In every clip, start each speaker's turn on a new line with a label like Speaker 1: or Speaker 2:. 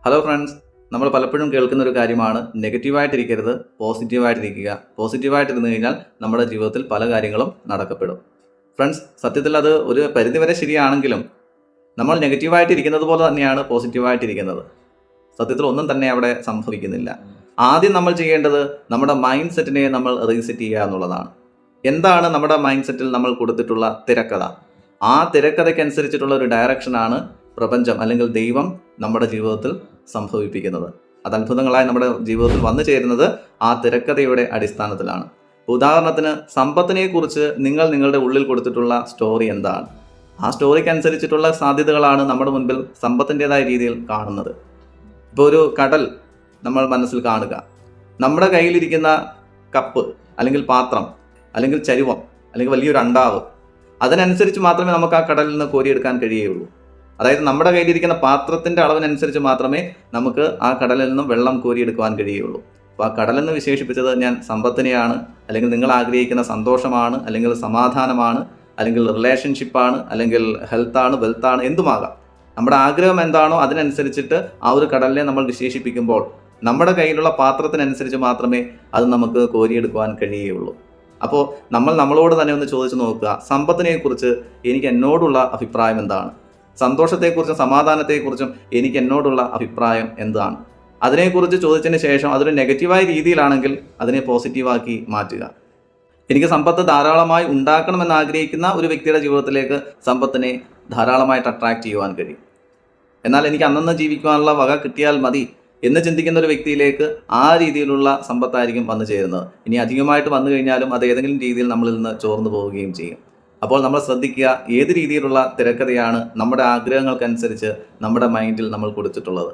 Speaker 1: Hello friends, നമ്മൾ പലപ്പോഴും കേൾക്കുന്ന ഒരു കാര്യമാണ് നെഗറ്റീവായിട്ടിരിക്കരുത്, പോസിറ്റീവായിട്ടിരിക്കുക. പോസിറ്റീവായിട്ടിരുന്നു കഴിഞ്ഞാൽ നമ്മുടെ ജീവിതത്തിൽ പല കാര്യങ്ങളും നടക്കപ്പെടും. ഫ്രണ്ട്സ്, സത്യത്തിൽ അത് ഒരു പരിധിവരെ ശരിയാണെങ്കിലും നമ്മൾ നെഗറ്റീവായിട്ടിരിക്കുന്നത് പോലെ തന്നെയാണ് പോസിറ്റീവായിട്ടിരിക്കുന്നത്. സത്യത്തിൽ ഒന്നും തന്നെ അവിടെ സംഭവിക്കുന്നില്ല. ആദ്യം നമ്മൾ ചെയ്യേണ്ടത് നമ്മുടെ മൈൻഡ് സെറ്റിനെ നമ്മൾ റീസെറ്റ് ചെയ്യുക എന്നുള്ളതാണ്. എന്താണ് നമ്മുടെ മൈൻഡ് സെറ്റിൽ നമ്മൾ കൊടുത്തിട്ടുള്ള തിരക്കഥ? ആ തിരക്കഥയ്ക്കനുസരിച്ചിട്ടുള്ള ഒരു ഡയറക്ഷനാണ് പ്രപഞ്ചം അല്ലെങ്കിൽ ദൈവം നമ്മുടെ ജീവിതത്തിൽ സംഭവിപ്പിക്കുന്നത്. അത് അത്ഭുതങ്ങളായി നമ്മുടെ ജീവിതത്തിൽ വന്നു ചേരുന്നത് ആ തിരക്കഥയുടെ അടിസ്ഥാനത്തിലാണ്. ഉദാഹരണത്തിന്, സമ്പത്തിനെ കുറിച്ച് നിങ്ങൾ നിങ്ങളുടെ ഉള്ളിൽ കൊടുത്തിട്ടുള്ള സ്റ്റോറി എന്താണ്? ആ സ്റ്റോറിക്ക് അനുസരിച്ചിട്ടുള്ള സാധ്യതകളാണ് നമ്മുടെ മുൻപിൽ സമ്പത്തിൻ്റെതായ രീതിയിൽ കാണുന്നത്. ഇപ്പോൾ ഒരു കടൽ നമ്മൾ മനസ്സിൽ കാണുക. നമ്മുടെ കയ്യിലിരിക്കുന്ന കപ്പ് അല്ലെങ്കിൽ പാത്രം അല്ലെങ്കിൽ ചരുവം അല്ലെങ്കിൽ വലിയൊരു അണ്ടാവ്, അതിനനുസരിച്ച് മാത്രമേ നമുക്ക് ആ കടലിൽ നിന്ന് കോരിയെടുക്കാൻ കഴിയുകയുള്ളൂ. അതായത് നമ്മുടെ കയ്യിലിരിക്കുന്ന പാത്രത്തിൻ്റെ അളവിനനുസരിച്ച് മാത്രമേ നമുക്ക് ആ കടലിൽ നിന്നും വെള്ളം കോരിയെടുക്കുവാൻ കഴിയുകയുള്ളൂ. അപ്പോൾ ആ കടലെന്ന് വിശേഷിപ്പിച്ചത് ഞാൻ സമ്പത്തിനെയാണ്, അല്ലെങ്കിൽ നിങ്ങൾ ആഗ്രഹിക്കുന്ന സന്തോഷമാണ്, അല്ലെങ്കിൽ സമാധാനമാണ്, അല്ലെങ്കിൽ റിലേഷൻഷിപ്പാണ്, അല്ലെങ്കിൽ ഹെൽത്താണ്, വെൽത്താണ്, എന്തുമാകാം. നമ്മുടെ ആഗ്രഹം എന്താണോ അതിനനുസരിച്ചിട്ട് ആ ഒരു കടലിനെ നമ്മൾ വിശേഷിപ്പിക്കുമ്പോൾ നമ്മുടെ കയ്യിലുള്ള പാത്രത്തിനനുസരിച്ച് മാത്രമേ അത് നമുക്ക് കോരിയെടുക്കുവാൻ കഴിയുകയുള്ളൂ. അപ്പോൾ നമ്മളോട് തന്നെ ഒന്ന് ചോദിച്ചു നോക്കുക, സമ്പത്തിനെക്കുറിച്ച് എനിക്ക് എന്നോടുള്ള അഭിപ്രായം എന്താണ്? സന്തോഷത്തെക്കുറിച്ചും സമാധാനത്തെക്കുറിച്ചും എനിക്ക് എന്നോടുള്ള അഭിപ്രായം എന്താണ്? അതിനെക്കുറിച്ച് ചോദിച്ചതിന് ശേഷം അതൊരു നെഗറ്റീവായ രീതിയിലാണെങ്കിൽ അതിനെ പോസിറ്റീവാക്കി മാറ്റുക. എനിക്ക് സമ്പത്ത് ധാരാളമായി ഉണ്ടാക്കണമെന്ന് ആഗ്രഹിക്കുന്ന ഒരു വ്യക്തിയുടെ ജീവിതത്തിലേക്ക് സമ്പത്തിനെ ധാരാളമായിട്ട് അട്രാക്റ്റ് ചെയ്യുവാൻ കഴിയും. എന്നാൽ എനിക്ക് അന്നന്ന് ജീവിക്കുവാനുള്ള വക കിട്ടിയാൽ മതി എന്ന് ചിന്തിക്കുന്ന ഒരു വ്യക്തിയിലേക്ക് ആ രീതിയിലുള്ള സമ്പത്തായിരിക്കും വന്നു ചേരുന്നത്. ഇനി അധികമായിട്ട് വന്നു കഴിഞ്ഞാലും അത് ഏതെങ്കിലും രീതിയിൽ നമ്മളിൽ നിന്ന് ചോർന്നു പോവുകയും ചെയ്യും. അപ്പോൾ നമ്മൾ ശ്രദ്ധിക്കുക, ഏത് രീതിയിലുള്ള തിരക്കഥയാണ് നമ്മുടെ ആഗ്രഹങ്ങൾക്കനുസരിച്ച് നമ്മുടെ മൈൻഡിൽ നമ്മൾ കൊടുത്തിട്ടുള്ളത്.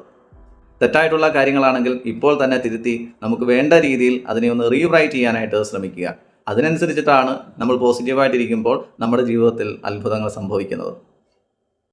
Speaker 1: തെറ്റായിട്ടുള്ള കാര്യങ്ങളാണെങ്കിൽ ഇപ്പോൾ തന്നെ തിരുത്തി നമുക്ക് വേണ്ട രീതിയിൽ അതിനെ ഒന്ന് റീറൈറ്റ് ചെയ്യാനായിട്ട് ശ്രമിക്കുക. അതിനനുസരിച്ചിട്ടാണ് നമ്മൾ പോസിറ്റീവായിട്ടിരിക്കുമ്പോൾ നമ്മുടെ ജീവിതത്തിൽ അത്ഭുതങ്ങൾ സംഭവിക്കുന്നത്.